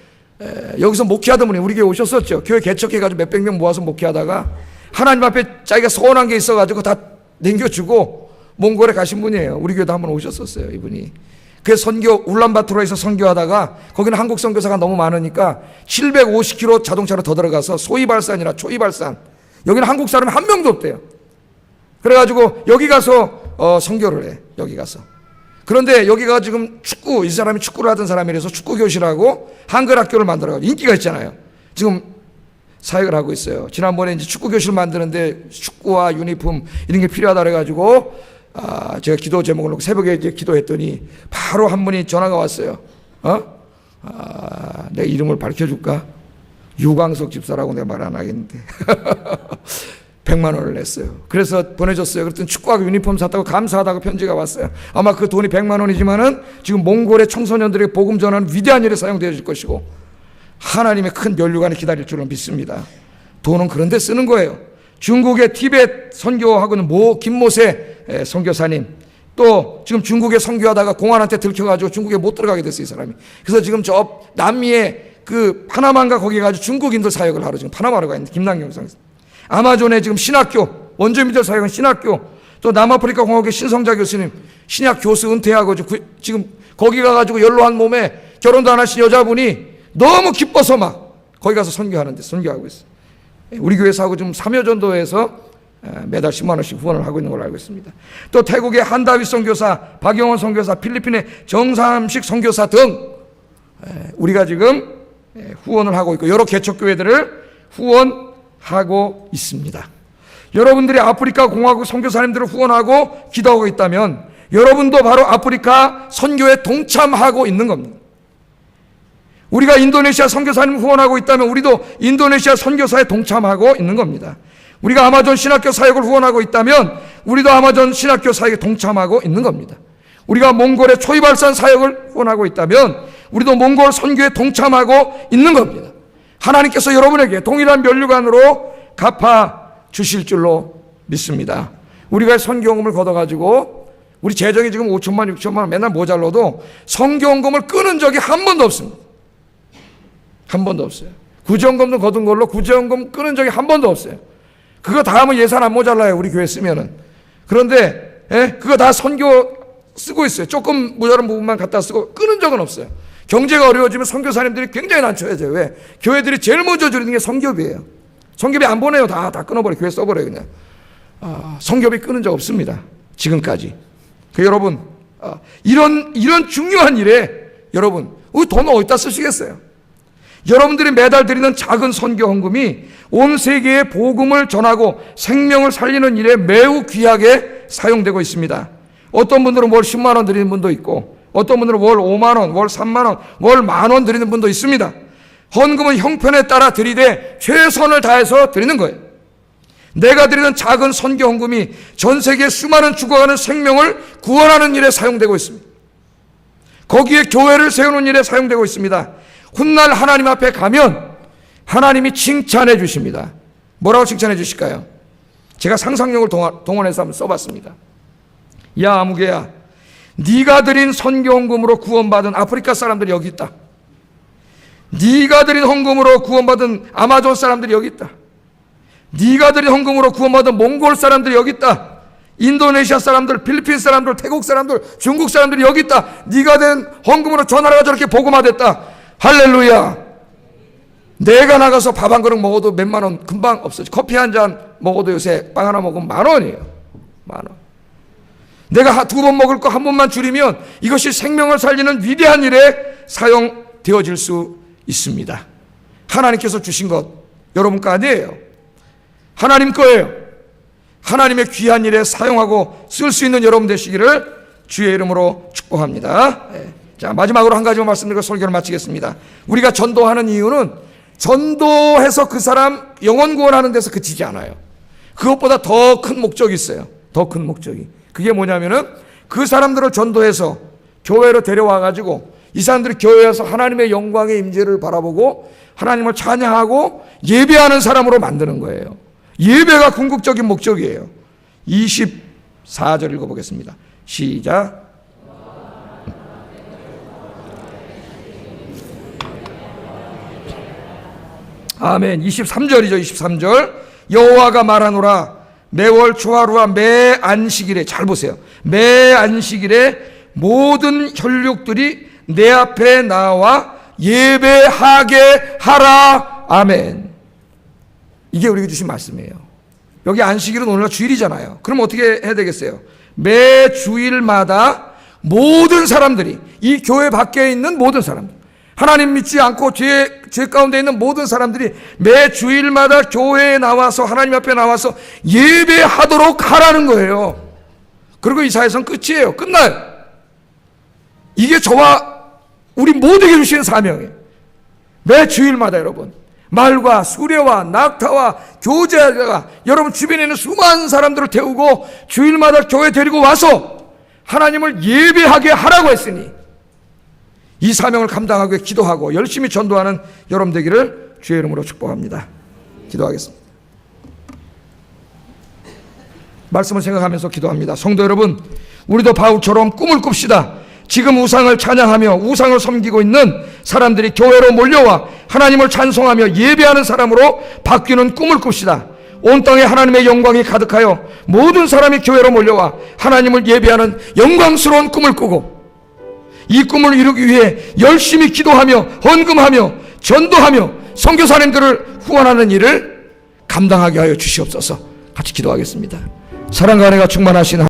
Speaker 1: 여기서 목회하던 분이 우리 교회 오셨었죠. 교회 개척해가지고 몇백 명 모아서 목회하다가 하나님 앞에 자기가 서운한 게 있어가지고 다 남겨주고 몽골에 가신 분이에요. 우리 교회도 한번 오셨었어요 이분이. 그 선교 울란바토르에서 선교하다가 거기는 한국 선교사가 너무 많으니까 750km 자동차로 더 들어가서 소이발산이나 초이발산, 여기는 한국 사람이 한 명도 없대요. 그래가지고 여기 가서 선교를 해. 여기 가서. 그런데 여기가 지금 이 사람이 축구를 하던 사람이라서 축구 교실하고 한글 학교를 만들어가지고 인기가 있잖아요. 지금 사역을 하고 있어요. 지난번에 이제 축구 교실 만드는데 축구와 유니폼 이런 게 필요하다 그래가지고 제가 기도 제목을 놓고 새벽에 이제 기도했더니 바로 한 분이 전화가 왔어요. 내 이름을 밝혀줄까? 유광석 집사라고 내가 말 안 하겠는데 100만 원을 냈어요. 그래서 보내줬어요. 그랬더니 축구하고 유니폼 샀다고 감사하다고 편지가 왔어요. 아마 그 돈이 100만 원이지만은 지금 몽골의 청소년들에게 복음 전하는 위대한 일에 사용되어질 것이고 하나님의 큰 면류관이 기다릴 줄로 믿습니다. 돈은 그런 데 쓰는 거예요. 중국의 티벳 선교하고는 김모세 선교사님, 또 지금 중국에 선교하다가 공안한테 들켜가지고 중국에 못 들어가게 됐어요, 이 사람이. 그래서 지금 저 남미에 그 파나마인가 거기 가지고 중국인들 사역을 하러 지금 파나마로 가 있는데 김남경 선생. 아마존에 지금 신학교, 원주민들 사역은 신학교, 또 남아프리카 공화국의 신성자 교수님 신학 교수 은퇴하고 지금 거기 가가지고 연로한 몸에 결혼도 안 하신 여자분이 너무 기뻐서 막 거기 가서 선교하는데 선교하고 있어요. 우리 교회에서 좀 3여 전도에서 매달 10만 원씩 후원을 하고 있는 걸로 알고 있습니다. 또 태국의 한다윗 선교사, 박영원 선교사, 필리핀의 정삼식 선교사 등 우리가 지금 후원을 하고 있고 여러 개척교회들을 후원하고 있습니다. 여러분들이 아프리카 공화국 선교사님들을 후원하고 기도하고 있다면 여러분도 바로 아프리카 선교에 동참하고 있는 겁니다. 우리가 인도네시아 선교사님 후원하고 있다면 우리도 인도네시아 선교사에 동참하고 있는 겁니다. 우리가 아마존 신학교 사역을 후원하고 있다면 우리도 아마존 신학교 사역에 동참하고 있는 겁니다. 우리가 몽골의 초이발산 사역을 후원하고 있다면 우리도 몽골 선교에 동참하고 있는 겁니다. 하나님께서 여러분에게 동일한 면류관으로 갚아 주실 줄로 믿습니다. 우리가 선교헌금을 걷어가지고 우리 재정이 지금 5천만 6천만 원 맨날 모자라도 선교헌금을 끊은 적이 한 번도 없습니다. 한 번도 없어요. 구제헌금도 거둔 걸로 구제헌금 끊은 적이 한 번도 없어요. 그거 다 하면 예산 안 모자라요, 우리 교회 쓰면은. 그런데 그거 다 선교 쓰고 있어요. 조금 모자란 부분만 갖다 쓰고 끊은 적은 없어요. 경제가 어려워지면 선교사님들이 굉장히 난처해져요. 왜? 교회들이 제일 먼저 줄이는 게 선교비예요. 선교비 안 보내요. 다 끊어버려요. 교회 써버려요, 그냥. 선교비 끊은 적 없습니다, 지금까지. 여러분, 이런 중요한 일에 여러분, 돈 어디다 쓰시겠어요? 여러분들이 매달 드리는 작은 선교 헌금이 온 세계에 복음을 전하고 생명을 살리는 일에 매우 귀하게 사용되고 있습니다. 어떤 분들은 월 10만 원 드리는 분도 있고, 어떤 분들은 월 5만 원, 월 3만 원, 월 10,000원 드리는 분도 있습니다. 헌금은 형편에 따라 드리되 최선을 다해서 드리는 거예요. 내가 드리는 작은 선교 헌금이 전 세계 수많은 죽어가는 생명을 구원하는 일에 사용되고 있습니다. 거기에 교회를 세우는 일에 사용되고 있습니다. 훗날 하나님 앞에 가면 하나님이 칭찬해 주십니다. 뭐라고 칭찬해 주실까요? 제가 상상력을 동원해서 한번 써봤습니다. 야, 아무개야, 네가 드린 선교 헌금으로 구원받은 아프리카 사람들이 여기 있다. 네가 드린 헌금으로 구원받은 아마존 사람들이 여기 있다. 네가 드린 헌금으로 구원받은 몽골 사람들이 여기 있다. 인도네시아 사람들, 필리핀 사람들, 태국 사람들, 중국 사람들이 여기 있다. 네가 된 헌금으로 저 나라가 저렇게 복음화됐다. 할렐루야. 내가 나가서 밥 한 그릇 먹어도 몇만 원 금방 없어져. 커피 한 잔 먹어도 요새 빵 하나 먹으면 10,000원이에요. 10,000원. 내가 2번 먹을 거 한 번만 줄이면 이것이 생명을 살리는 위대한 일에 사용되어질 수 있습니다. 하나님께서 주신 것 여러분 거 아니에요. 하나님 거예요. 하나님의 귀한 일에 사용하고 쓸 수 있는 여러분 되시기를 주의 이름으로 축복합니다. 자, 마지막으로 한 가지만 말씀드리고 설교를 마치겠습니다. 우리가 전도하는 이유는 전도해서 그 사람 영혼 구원하는 데서 그치지 않아요. 그것보다 더 큰 목적이 있어요. 더 큰 목적이. 그게 뭐냐면은 그 사람들을 전도해서 교회로 데려와 가지고 이 사람들이 교회에서 하나님의 영광의 임재를 바라보고 하나님을 찬양하고 예배하는 사람으로 만드는 거예요. 예배가 궁극적인 목적이에요. 24절 읽어보겠습니다. 시작. 아멘. 23절이죠. 23절. 여호와가 말하노라. 매월 초하루와 매 안식일에, 잘 보세요, 매 안식일에 모든 혈육들이 내 앞에 나와 예배하게 하라. 아멘. 이게 우리에게 주신 말씀이에요. 여기 안식일은 오늘날 주일이잖아요. 그럼 어떻게 해야 되겠어요? 매 주일마다 모든 사람들이, 이 교회 밖에 있는 모든 사람들, 하나님 믿지 않고 죄 가운데 있는 모든 사람들이 매 주일마다 교회에 나와서 하나님 앞에 나와서 예배하도록 하라는 거예요. 그리고 이사야서는 끝이에요. 끝나요. 이게 저와 우리 모두에게 주신 사명이에요. 매 주일마다 여러분, 말과 수레와 낙타와 교제가 여러분 주변에 있는 수많은 사람들을 태우고 주일마다 교회 데리고 와서 하나님을 예배하게 하라고 했으니 이 사명을 감당하기 위해 기도하고 열심히 전도하는 여러분 되기를 주의 이름으로 축복합니다. 기도하겠습니다. 말씀을 생각하면서 기도합니다. 성도 여러분, 우리도 바울처럼 꿈을 꿉시다. 지금 우상을 찬양하며 우상을 섬기고 있는 사람들이 교회로 몰려와 하나님을 찬송하며 예배하는 사람으로 바뀌는 꿈을 꿉시다. 온 땅에 하나님의 영광이 가득하여 모든 사람이 교회로 몰려와 하나님을 예배하는 영광스러운 꿈을 꾸고 이 꿈을 이루기 위해 열심히 기도하며 헌금하며 전도하며 선교사님들을 후원하는 일을 감당하게 하여 주시옵소서. 같이 기도하겠습니다. 사랑과 은혜가 충만하신